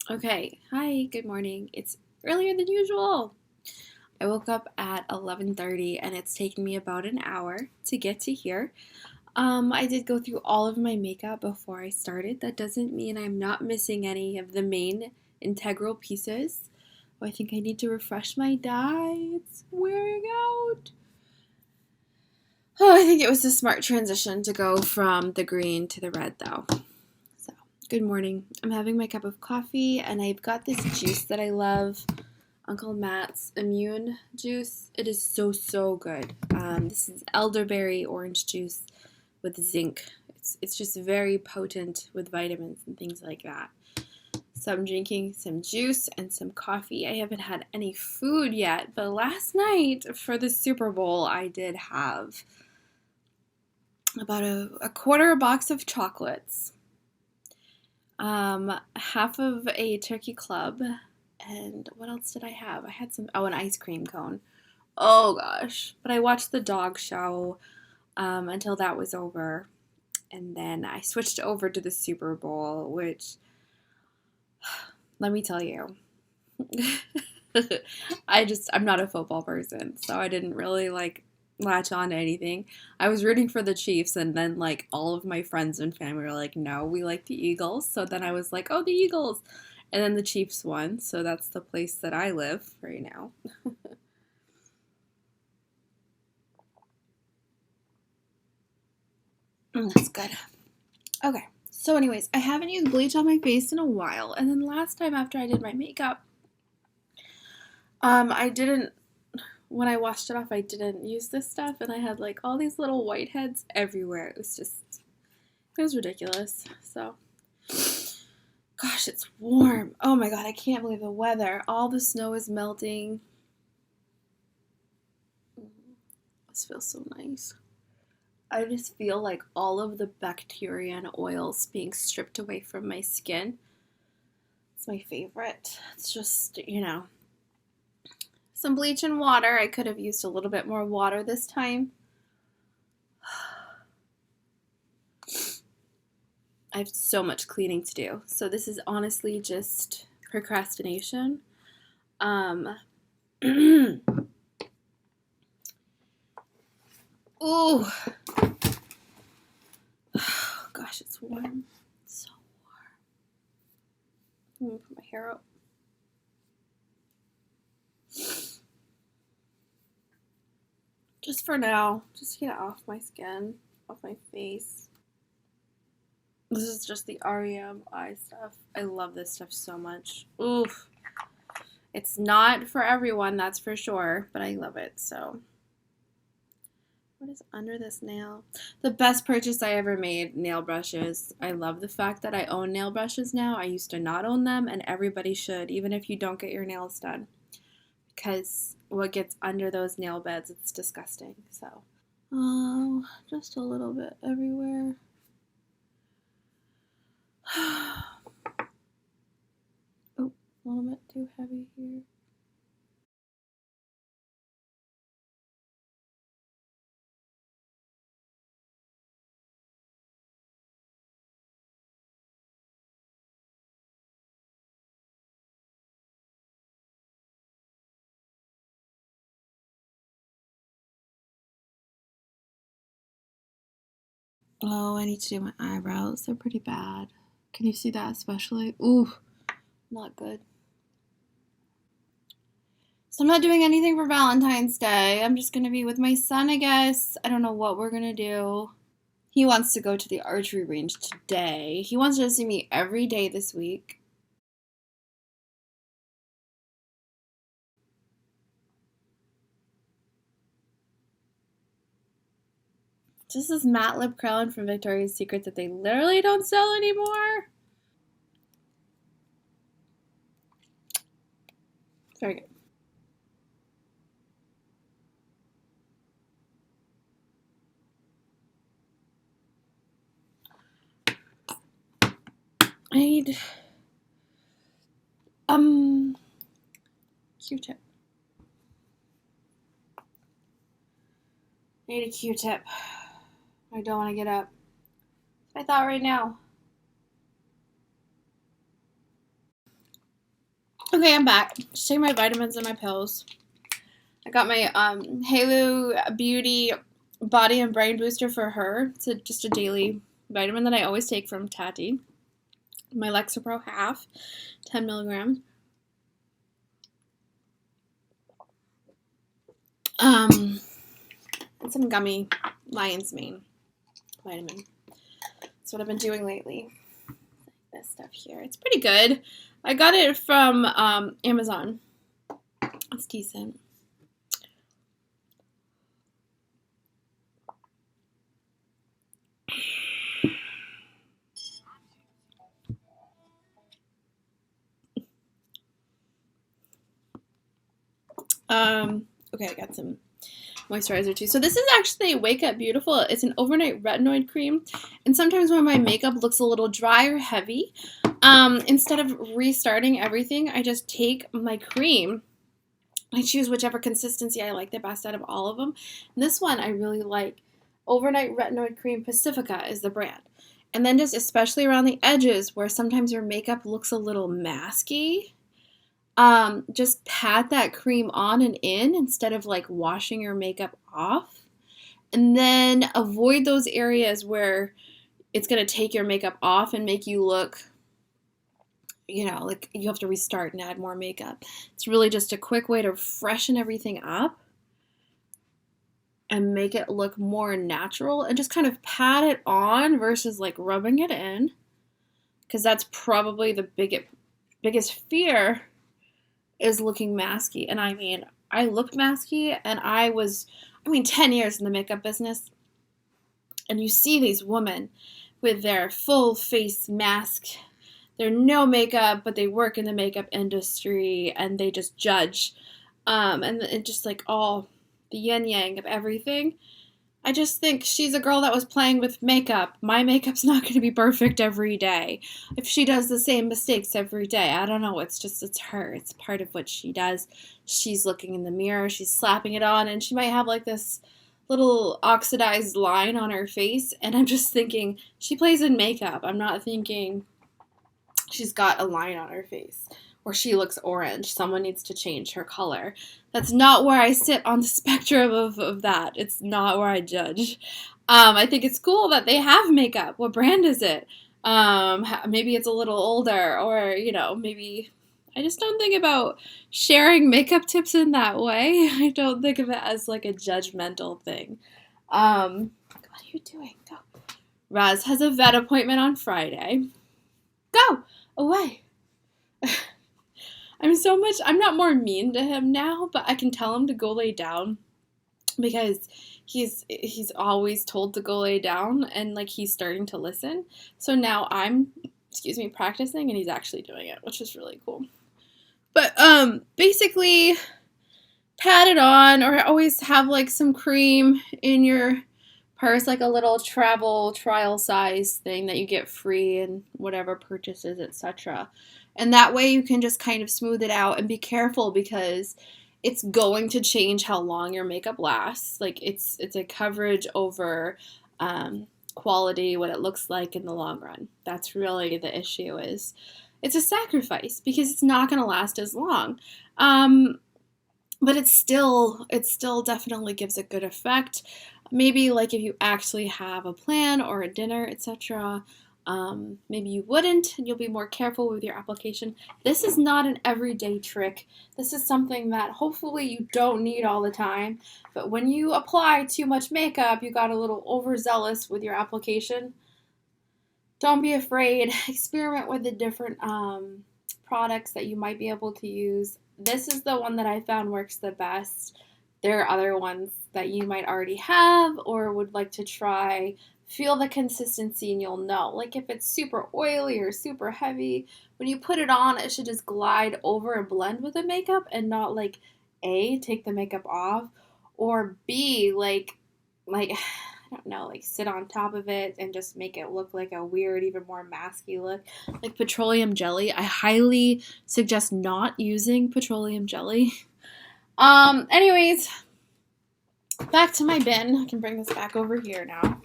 Okay, hi, good morning. It's earlier than usual. I woke up at 11:30 and it's taken me about an hour to get to here. I did go through all of my makeup before I started. That doesn't mean I'm not missing any of the main integral pieces. Oh, I think I need to refresh my dye. It's wearing out. Oh, I think it was a smart transition to go from the green to the red though. So, good morning. I'm having my cup of coffee and I've got this juice that I love. Uncle Matt's Immune Juice. It is so good. This is elderberry orange juice with zinc. It's just very potent with vitamins and things like that. So I'm drinking some juice and some coffee. I haven't had any food yet, but last night for the Super Bowl, I did have about a quarter a box of chocolates, half of a turkey club, and what else did I have? I had an ice cream cone. Oh gosh. But I watched the dog show until that was over. And then I switched over to the Super Bowl, which, let me tell you, I'm not a football person, so I didn't really latch on to anything. I was rooting for the Chiefs, and then all of my friends and family were like, no, we like the Eagles. So then I was like, oh, the Eagles. And then the Chiefs won, so that's the place that I live right now. That's good. Okay. So, anyways, I haven't used bleach on my face in a while, and then last time after I did my makeup, I didn't. When I washed it off, I didn't use this stuff, and I had all these little whiteheads everywhere. It was ridiculous. So, gosh, it's warm. Oh my god, I can't believe the weather. All the snow is melting. This feels so nice. I just feel like all of the bacteria and oils being stripped away from my skin. It's my favorite. It's just, some bleach and water. I could have used a little bit more water this time. I have so much cleaning to do. So this is honestly just procrastination. Um Ooh. Gosh, it's warm. It's so warm. I'm gonna put my hair up. Just for now. Just get it off my skin, off my face. This is just the REM eye stuff. I love this stuff so much. Oof. It's not for everyone, that's for sure, but I love it, so. What is under this nail? The best purchase I ever made, nail brushes. I love the fact that I own nail brushes now. I used to not own them, and everybody should, even if you don't get your nails done. Because what gets under those nail beds, it's disgusting, so. Oh, just a little bit everywhere. Oh, a little bit too heavy here. Oh, I need to do my eyebrows. They're pretty bad. Can you see that especially? Ooh, not good. So I'm not doing anything for Valentine's Day. I'm just going to be with my son, I guess. I don't know what we're going to do. He wants to go to the archery range today. He wants to see me every day this week. This is matte lip crown from Victoria's Secret that they literally don't sell anymore. Very good. I need Q-tip. I need a Q-tip. I don't want to get up. I thought right now. Okay, I'm back. Just taking my vitamins and my pills. I got my Halo Beauty Body and Brain Booster for her. It's just a daily vitamin that I always take from Tati. My Lexapro half, 10 milligrams. And some gummy lion's mane vitamin. That's what I've been doing lately. This stuff here. It's pretty good. I got it from Amazon. It's decent. Okay, I got some moisturizer too. So this is actually Wake Up Beautiful. It's an overnight retinoid cream. And sometimes when my makeup looks a little dry or heavy, instead of restarting everything, I just take my cream. I choose whichever consistency I like the best out of all of them. And this one I really like. Overnight Retinoid Cream Pacifica is the brand. And then just especially around the edges where sometimes your makeup looks a little masky, just pat that cream on and in instead of like washing your makeup off. And then avoid those areas where it's going to take your makeup off and make you look, like you have to restart and add more makeup. It's really just a quick way to freshen everything up and make it look more natural and just kind of pat it on versus like rubbing it in. Because that's probably the biggest fear is looking masky. And I mean, I looked masky and I was 10 years in the makeup business. And you see these women with their full face mask. They're no makeup, but they work in the makeup industry and they just judge. And just like all the yin yang of everything. I just think she's a girl that was playing with makeup. My makeup's not going to be perfect every day. If she does the same mistakes every day, I don't know. It's her. It's part of what she does. She's looking in the mirror. She's slapping it on. And she might have like this little oxidized line on her face. And I'm just thinking, she plays in makeup. I'm not thinking she's got a line on her face. Or she looks orange. Someone needs to change her color. That's not where I sit on the spectrum of that. It's not where I judge. I think it's cool that they have makeup. What brand is it? Maybe it's a little older, or, maybe I just don't think about sharing makeup tips in that way. I don't think of it as like a judgmental thing. What are you doing? Go. Raz has a vet appointment on Friday. Go away. I'm not more mean to him now, but I can tell him to go lay down because he's always told to go lay down and like he's starting to listen. So now I'm, practicing and he's actually doing it, which is really cool. But basically pat it on, or always have like some cream in your purse, like a little travel trial size thing that you get free in whatever purchases, etc. And that way you can just kind of smooth it out and be careful because it's going to change how long your makeup lasts. Like it's a coverage over quality, what it looks like in the long run. That's really the issue. Is it's a sacrifice because it's not going to last as long. But it still definitely gives a good effect. Maybe like if you actually have a plan or a dinner, etc., maybe you wouldn't, and you'll be more careful with your application. This is not an everyday trick. This is something that hopefully you don't need all the time. But when you apply too much makeup, you got a little overzealous with your application. Don't be afraid. Experiment with the different products that you might be able to use. This is the one that I found works the best. There are other ones that you might already have or would like to try. Feel the consistency and you'll know. Like if it's super oily or super heavy, when you put it on, it should just glide over and blend with the makeup and not like A, take the makeup off, or B, like I don't know, like sit on top of it and just make it look like a weird, even more masky look. Like petroleum jelly. I highly suggest not using petroleum jelly. Anyways, back to my bin. I can bring this back over here now.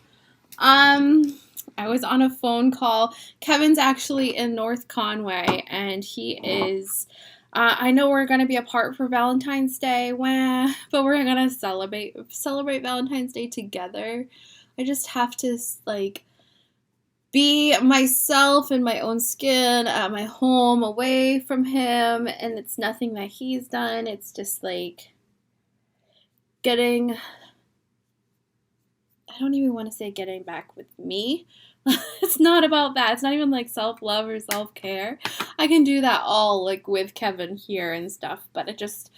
I was on a phone call. Kevin's actually in North Conway, and he is. I know we're gonna be apart for Valentine's Day, but we're gonna celebrate Valentine's Day together. I just have to like be myself in my own skin at my home, away from him, and it's nothing that he's done. It's just like getting. I don't even want to say getting back with me. It's not about that. It's not even like self-love or self-care. I can do that all like with Kevin here and stuff, but it just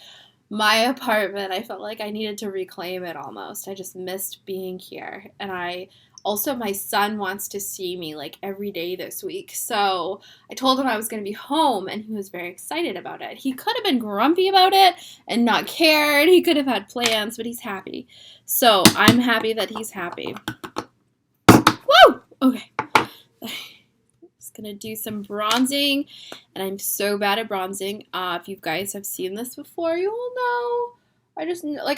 my apartment, I felt like I needed to reclaim it almost. I just missed being here. And I also my son wants to see me like every day this week. So I told him I was going to be home and he was very excited about it. He could have been grumpy about it and not cared. He could have had plans, but he's happy. So I'm happy that he's happy. Woo! Okay. Just gonna do some bronzing, and I'm so bad at bronzing. If you guys have seen this before, you will know.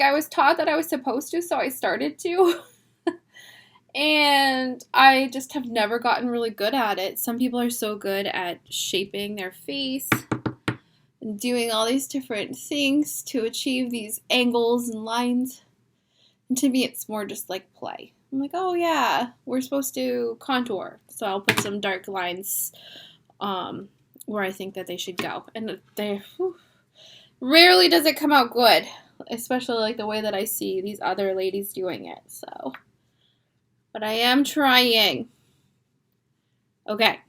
I was taught that I was supposed to, so I started to. And I just have never gotten really good at it. Some people are so good at shaping their face and doing all these different things to achieve these angles and lines. And to me, it's more just like play. I'm like, oh yeah, we're supposed to contour. So I'll put some dark lines where I think that they should go. And rarely does it come out good, especially like the way that I see these other ladies doing it. So, but I am trying. Okay.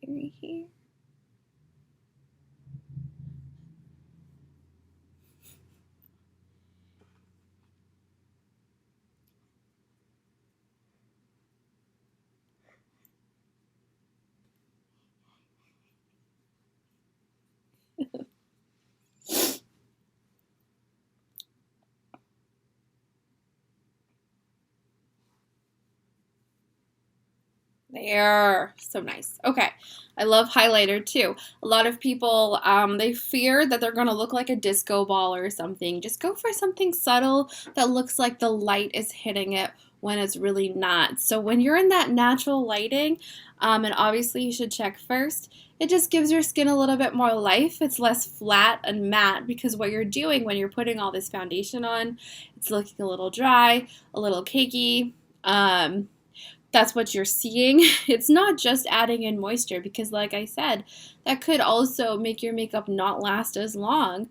Right here. There. So nice. Okay. I love highlighter too. A lot of people, they fear that they're going to look like a disco ball or something. Just go for something subtle that looks like the light is hitting it when it's really not. So when you're in that natural lighting, and obviously you should check first, it just gives your skin a little bit more life. It's less flat and matte because what you're doing when you're putting all this foundation on, it's looking a little dry, a little cakey. That's what you're seeing. It's not just adding in moisture because like I said, that could also make your makeup not last as long.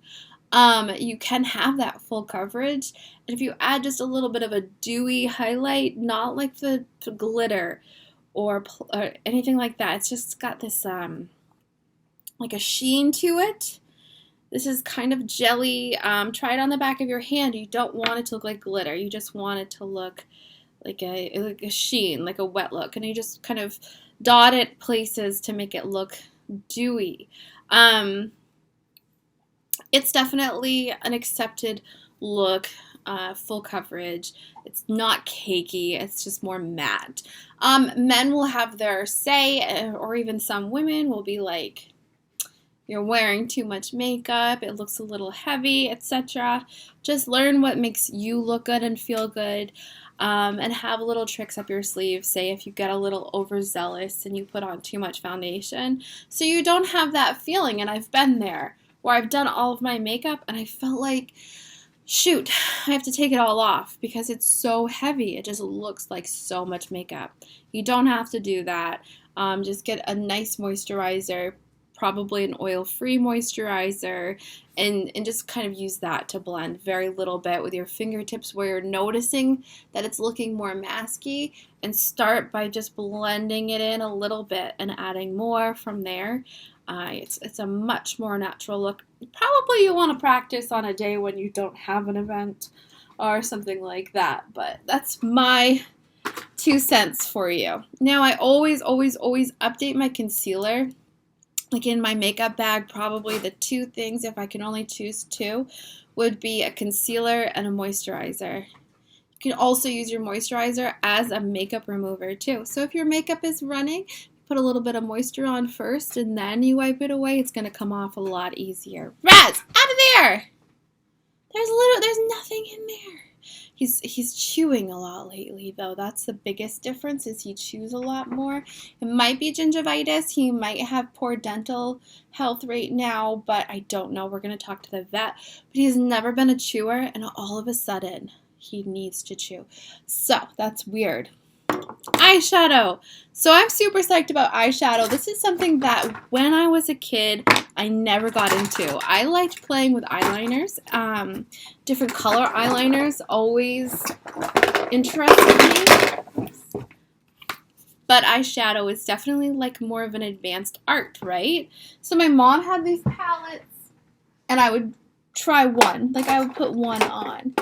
You can have that full coverage. And if you add just a little bit of a dewy highlight, not like the glitter or anything like that, it's just got this like a sheen to it. This is kind of jelly. Try it on the back of your hand. You don't want it to look like glitter. You just want it to look like a sheen, like a wet look, and you just kind of dot it places to make it look dewy. It's definitely an accepted look, full coverage. It's not cakey, it's just more matte. Men will have their say, or even some women will be like, you're wearing too much makeup, it looks a little heavy, etc. Just learn what makes you look good and feel good. And have little tricks up your sleeve, say if you get a little overzealous and you put on too much foundation, so you don't have that feeling. And I've been there where I've done all of my makeup and I felt like, shoot, I have to take it all off because it's so heavy. It just looks like so much makeup. You don't have to do that. Just get a nice moisturizer, probably an oil-free moisturizer, and just kind of use that to blend very little bit with your fingertips where you're noticing that it's looking more masky, and start by just blending it in a little bit and adding more from there. It's a much more natural look. Probably you want to practice on a day when you don't have an event or something like that, but that's my 2 cents for you. Now I always update my concealer. Like in my makeup bag, probably the 2 things, if I can only choose 2, would be a concealer and a moisturizer. You can also use your moisturizer as a makeup remover too. So if your makeup is running, you put a little bit of moisture on first and then you wipe it away, it's going to come off a lot easier. Raz, out of there! There's nothing in there. He's chewing a lot lately, though. That's the biggest difference, is he chews a lot more. It might be gingivitis. He might have poor dental health right now, but I don't know. We're going to talk to the vet. But he's never been a chewer, and all of a sudden, he needs to chew. So, that's weird. Eyeshadow. So I'm super psyched about eyeshadow. This is something that when I was a kid, I never got into. I liked playing with eyeliners. Different color eyeliners always interested me. But eyeshadow is definitely like more of an advanced art, right? So my mom had these palettes, and I would try one. Like I would put one on.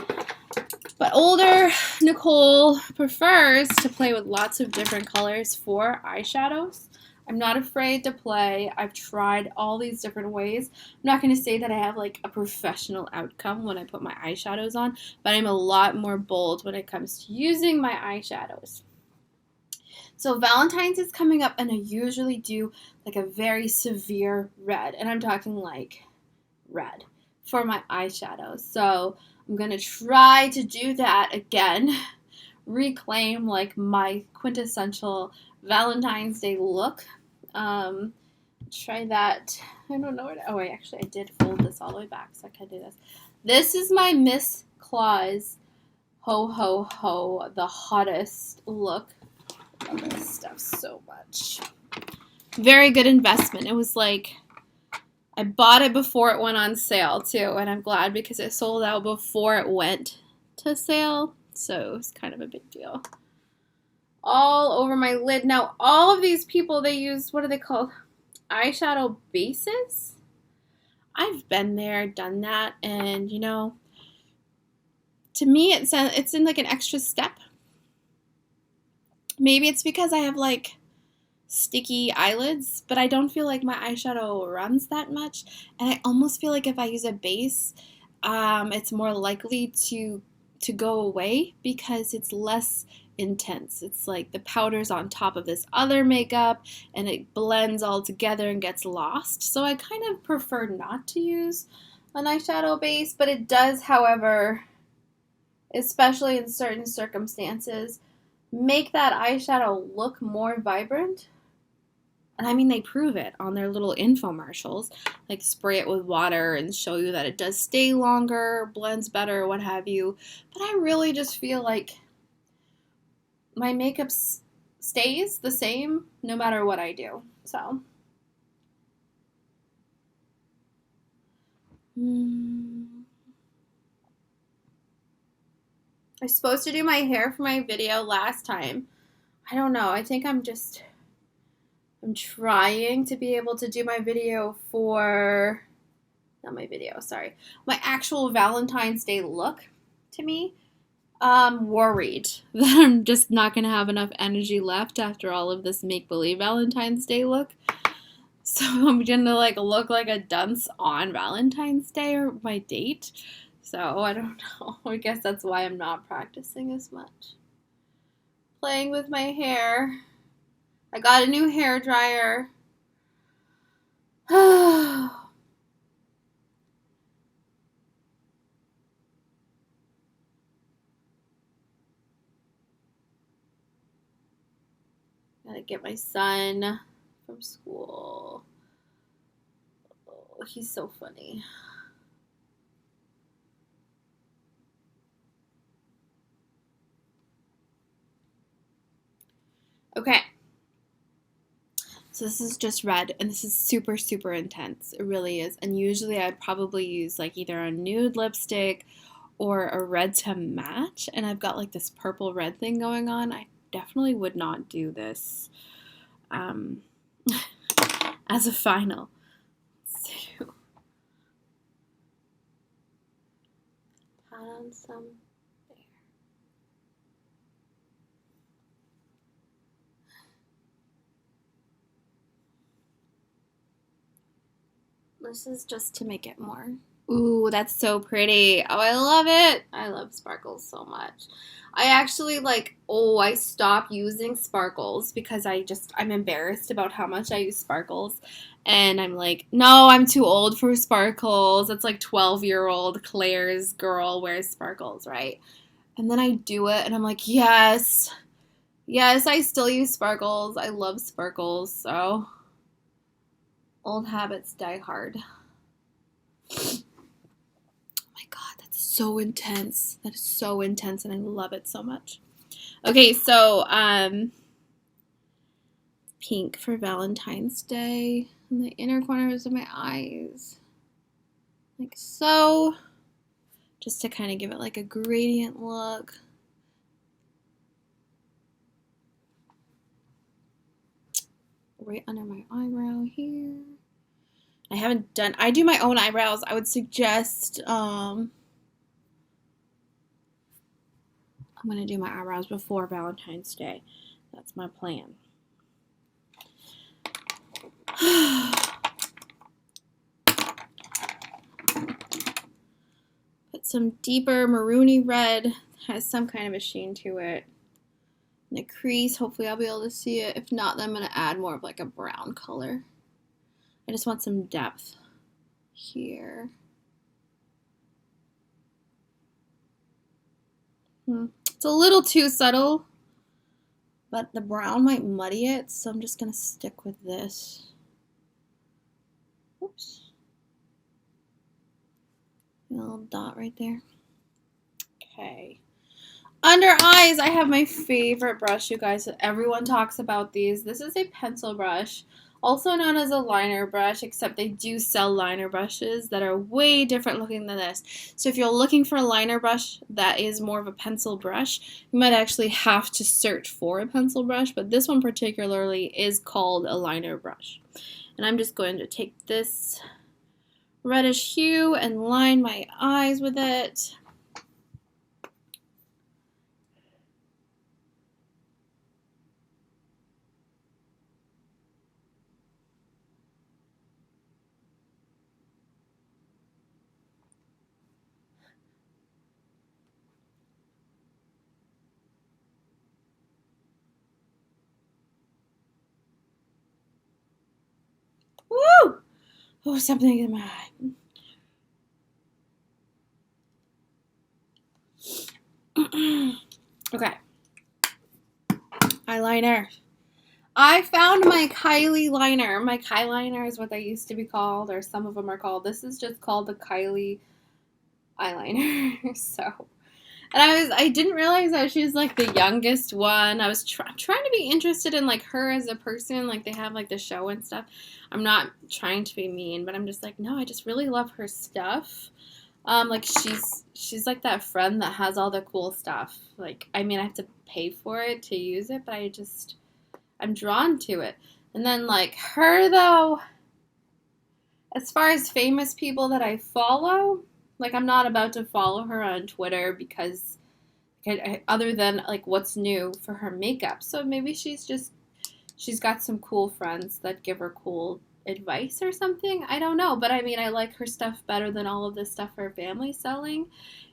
But older Nicole prefers to play with lots of different colors for eyeshadows. I'm not afraid to play. I've tried all these different ways. I'm not going to say that I have like a professional outcome when I put my eyeshadows on, but I'm a lot more bold when it comes to using my eyeshadows. So Valentine's is coming up, and I usually do like a very severe red, and I'm talking like red for my eyeshadows. So I'm going to try to do that again, reclaim like my quintessential Valentine's Day look. Try that. I don't know what, I did fold this all the way back, so I can do this. This is my Miss Claus Ho Ho Ho, the hottest look. I love this stuff so much. Very good investment. It was like, I bought it before it went on sale, too, and I'm glad because it sold out before it went to sale, so it was kind of a big deal. All over my lid. Now, all of these people, they use, what are they called? Eyeshadow bases? I've been there, done that, and, you know, to me, it's in, like, an extra step. Maybe it's because I have, like, sticky eyelids, but I don't feel like my eyeshadow runs that much, and I almost feel like if I use a base, it's more likely to go away because it's less intense. It's like the powder's on top of this other makeup and it blends all together and gets lost. So I kind of prefer not to use an eyeshadow base, but it does, however, especially in certain circumstances, make that eyeshadow look more vibrant. And I mean, they prove it on their little infomercials, like spray it with water and show you that it does stay longer, blends better, what have you. But I really just feel like my makeup stays the same no matter what I do. So, I was supposed to do my hair for my video last time. I don't know. I think I'm trying to be able to do my video for, not my video, sorry, my actual Valentine's Day look to me. I'm worried that I'm just not going to have enough energy left after all of this make-believe Valentine's Day look. So I'm going to like look like a dunce on Valentine's Day or my date. So I don't know. I guess that's why I'm not practicing as much. Playing with my hair. I got a new hair dryer. Gotta get my son from school. Oh, he's so funny. Okay. So this is just red, and this is super, super intense. It really is. And usually I'd probably use like either a nude lipstick or a red to match. And I've got like this purple red thing going on. I definitely would not do this as a final. So, pat on some there. This is just to make it more Ooh, that's so pretty. Oh, I love it. I love sparkles so much. I actually I stopped using sparkles because I'm embarrassed about how much I use sparkles. And I'm like, no, I'm too old for sparkles. It's like 12-year-old Claire's girl wears sparkles, right? And then I do it and I'm like, yes, yes, I still use sparkles. I love sparkles. So old habits die hard. My God, that's so intense. That is so intense, and I love it so much. Okay, so pink for Valentine's Day in the inner corners of my eyes, like so, just to kind of give it like a gradient look. Right under my eyebrow here. I do my own eyebrows. I would suggest I'm gonna do my eyebrows before Valentine's Day. That's my plan. Put some deeper maroony red. Has some kind of a sheen to it. In the crease, hopefully I'll be able to see it. If not, then I'm going to add more of like a brown color. I just want some depth here. It's a little too subtle, but the brown might muddy it, so I'm just going to stick with this. Oops. A little dot right there. Okay. Under eyes, I have my favorite brush, you guys. Everyone talks about these. This is a pencil brush, also known as a liner brush, except they do sell liner brushes that are way different looking than this. So if you're looking for a liner brush that is more of a pencil brush, you might actually have to search for a pencil brush, but this one particularly is called a liner brush. And I'm just going to take this reddish hue and line my eyes with it. Woo! Oh, something in my eye. Okay. Eyeliner. I found my Kylie liner. My Kylie liner is what they used to be called, or some of them are called. This is just called the Kylie eyeliner. So, and I didn't realize that she's like the youngest one. I was trying to be interested in like her as a person. Like they have like the show and stuff. I'm not trying to be mean, but I'm just like, no, I just really love her stuff. Like she's like that friend that has all the cool stuff. Like, I mean, I have to pay for it to use it, but I'm drawn to it. And then like her though, as far as famous people that I follow, like I'm not about to follow her on Twitter because other than like what's new for her makeup. So maybe she's got some cool friends that give her cool advice or something. I don't know, but I mean I like her stuff better than all of the stuff her family's selling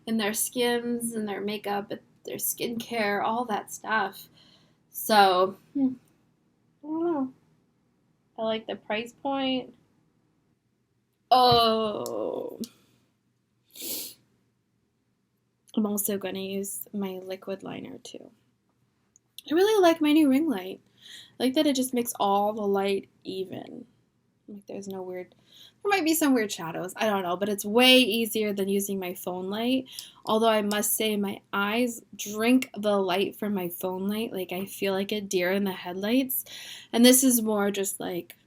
in their skims and their makeup, their skincare, all that stuff. So, I don't know. I like the price point. Oh, I'm also going to use my liquid liner too. I really like my new ring light. I like that it just makes all the light even. Like there might be some weird shadows. I don't know, but it's way easier than using my phone light. Although I must say my eyes drink the light from my phone light. Like I feel like a deer in the headlights. And this is more just like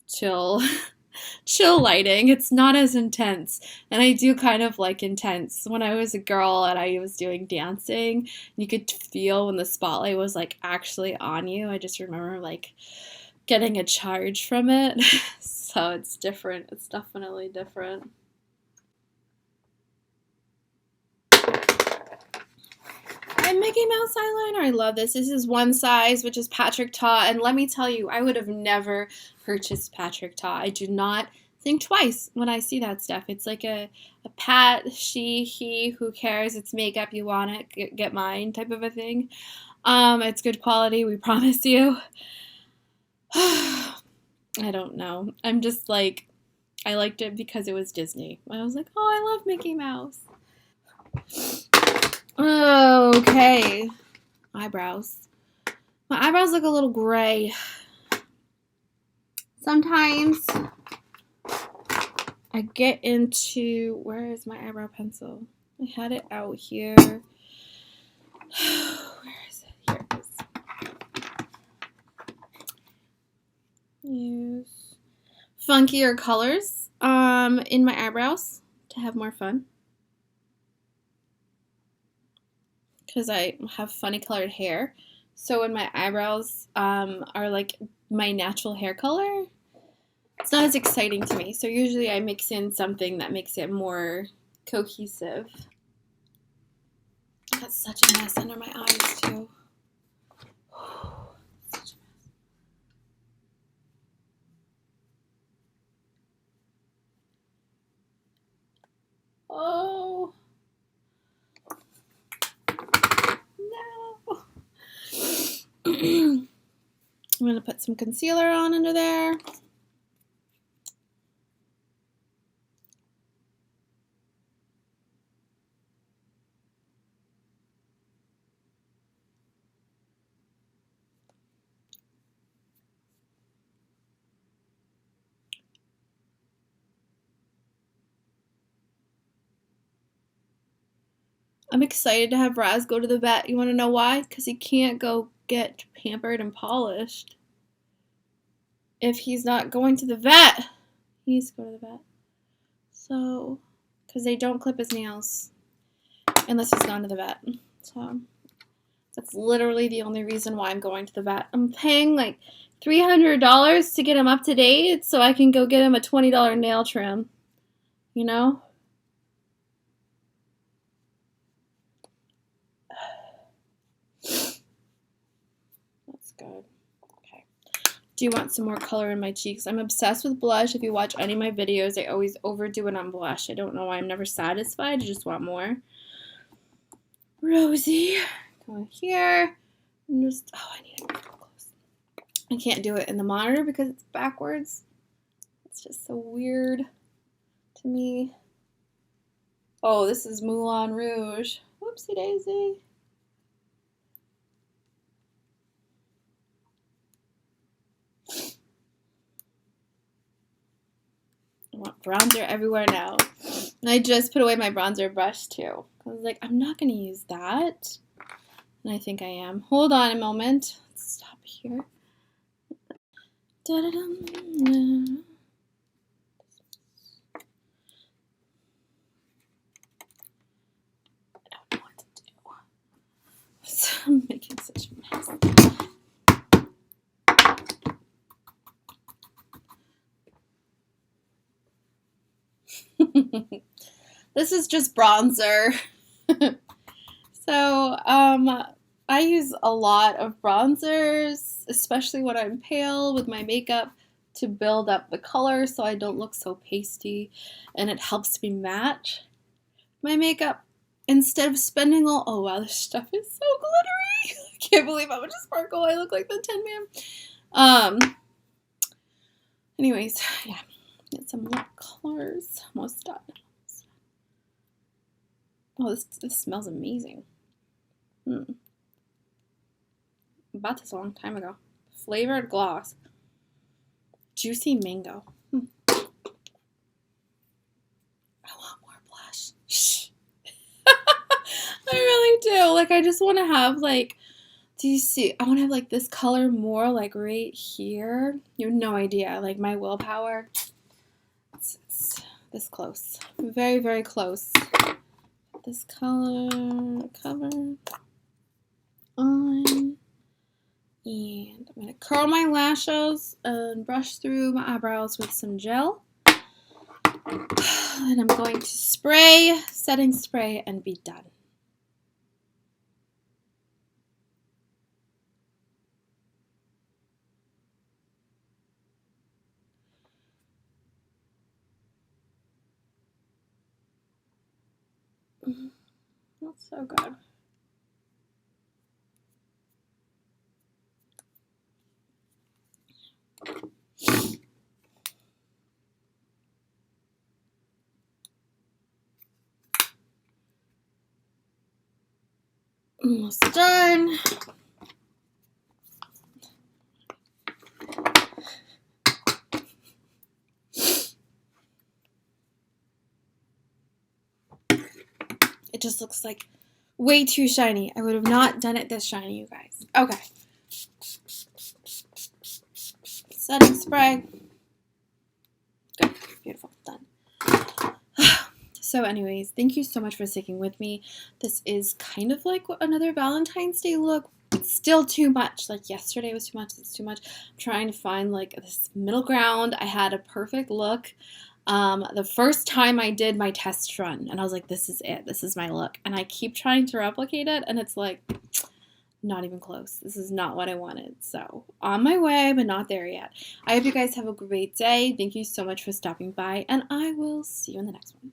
chill lighting. It's not as intense. And I do kind of like intense. When I was a girl and I was doing dancing, you could feel when the spotlight was like actually on you. I just remember like getting a charge from it. So it's different. It's definitely different. And Mickey Mouse eyeliner. I love this. This is one size, which is Patrick Ta. And let me tell you, I would have never purchased Patrick Ta. I do not think twice when I see that stuff. It's like a pat, she, he, who cares? It's makeup, you want it, get mine type of a thing. It's good quality, we promise you. I don't know. I'm just like, I liked it because it was Disney. I was like, oh, I love Mickey Mouse. Okay. Eyebrows. My eyebrows look a little gray. Sometimes I get into, where is my eyebrow pencil? I had it out here. Where is it? Here it is. Use funkier colors in my eyebrows to have more fun. Because I have funny colored hair. So when my eyebrows are like my natural hair color, it's not as exciting to me. So usually I mix in something that makes it more cohesive. I got such a mess under my eyes too. Such a mess. Oh no. I'm gonna put some concealer on under there. I'm excited to have Raz go to the vet. You want to know why? Because he can't go get pampered and polished if he's not going to the vet. He needs to go to the vet. So, because they don't clip his nails unless he's gone to the vet. So, that's literally the only reason why I'm going to the vet. I'm paying like $300 to get him up to date so I can go get him a $20 nail trim. You know? That's good. Okay. Do you want some more color in my cheeks? I'm obsessed with blush. If you watch any of my videos, I always overdo it on blush. I don't know why. I'm never satisfied. I just want more. Rosy. Go here. And just, oh, I need to go close. I can't do it in the monitor because it's backwards. It's just so weird to me. Oh, this is Moulin Rouge. Whoopsie daisy. I want bronzer everywhere now. And I just put away my bronzer brush too. I was like, I'm not going to use that. And I think I am. Hold on a moment. Let's stop here. Da-da-dum. I don't know what to do. So I'm making such a mess. This is just bronzer. So, I use a lot of bronzers, especially when I'm pale with my makeup, to build up the color so I don't look so pasty, and it helps me match my makeup instead of spending all, oh wow, this stuff is so glittery. I can't believe how much sparkle I look like the Tin Man. Anyways, yeah, get some more colors. Almost done. Oh, this smells amazing. Bought this a long time ago. Flavored gloss. Juicy mango. I want more blush. Shh. I really do. Like, I just want to have, like, do you see? I want to have, like, this color more, like, right here. You have no idea. Like, my willpower. It's this close. Very, very close. This color cover on. And I'm going to curl my lashes and brush through my eyebrows with some gel. And I'm going to spray, setting spray, and be done. That's so good. Almost done. It just looks like way too shiny. I would have not done it this shiny, you guys. Okay. Setting spray. Good. Beautiful. Done. So anyways, thank you so much for sticking with me. This is kind of like another Valentine's Day look. It's still too much. Like yesterday was too much. It's too much. I'm trying to find like this middle ground. I had a perfect look. The first time I did my test run, and I was like, this is it. This is my look. And I keep trying to replicate it, and it's like, not even close. This is not what I wanted. So on my way, but not there yet. I hope you guys have a great day. Thank you so much for stopping by, and I will see you in the next one.